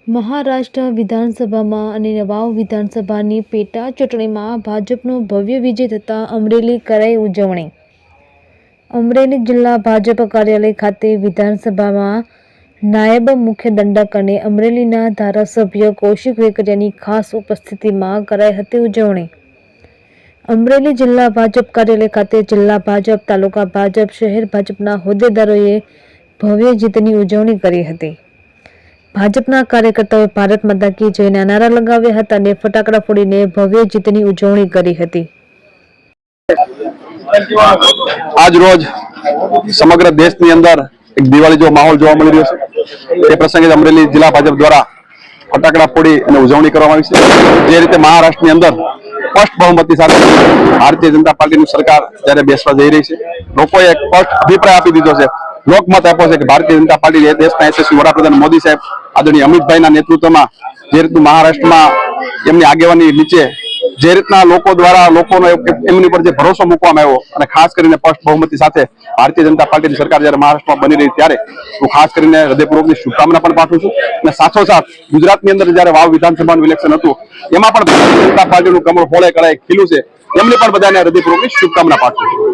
મહારાષ્ટ્ર વિધાનસભામાં અને વાવ વિધાનસભાની પેટા ચૂંટણીમાં ભાજપનો ભવ્ય વિજય થતાં અમરેલી કરાઈ ઉજવણી। અમરેલી જિલ્લા ભાજપ કાર્યાલય ખાતે વિધાનસભામાં નાયબ મુખ્ય દંડક અને અમરેલીના ધારાસભ્ય કૌશિક વેકરિયાની ખાસ ઉપસ્થિતિમાં કરાઈ હતી ઉજવણી। અમરેલી જિલ્લા ભાજપ કાર્યાલય ખાતે જિલ્લા ભાજપ, તાલુકા ભાજપ, શહેર ભાજપના હોદ્દેદારોએ ભવ્ય જીતની ઉજવણી કરી હતી। ભાજપના કાર્યકર્તાઓએ ભારત માતા કી જયના નારા લગાવ્યા હતા અને ફટાકડા ફોડીને ભવ્ય જીતની ઉજવણી કરી હતી। आज रोज समग्र देश ની અંદર એક દિવાળી જો માહોલ જોવા મળી રહ્યો છે। તે પ્રસંગે અમરેલી જિલ્લા ભાજપ દ્વારા ફટાકડા ફોડી અને ઉજવણી કરવામાં આવી છે। જે રીતે મહારાષ્ટ્રની અંદર સ્પષ્ટ બહુમતી સાથે ભારતીય જનતા પાર્ટીની સરકાર જ્યારે બેસવા જઈ રહી છે, લોકોએ એક સ્પષ્ટ અભિપ્રાય આપી દીધો છે, લોકમત આપ્યો છે કે ભારતીય જનતા પાર્ટી દેશના યશસ્વી વડાપ્રધાન મોદી સાહેબ આદરણીય અમિતભાઈના નેતૃત્વમાં જે રીતનું મહારાષ્ટ્રમાં એમની આગેવાની નીચે જે રીતના લોકો દ્વારા લોકોનો એમની પર જે ભરોસો મૂકવામાં આવ્યો અને ખાસ કરીને સ્પષ્ટ બહુમતી સાથે ભારતીય જનતા પાર્ટીની સરકાર જ્યારે મહારાષ્ટ્રમાં બની રહી ત્યારે હું ખાસ કરીને હૃદયપૂર્વકની શુભકામના પણ પાઠવું છું। અને સાથોસાથ ગુજરાતની અંદર જ્યારે વાવ વિધાનસભાનું ઇલેક્શન હતું એમાં પણ ભારતીય જનતા પાર્ટીનું કમળ ફોળે કળાએ ખીલ્યું છે, એમની પણ બધાને હૃદયપૂર્વકની શુભકામના પાઠવું છું।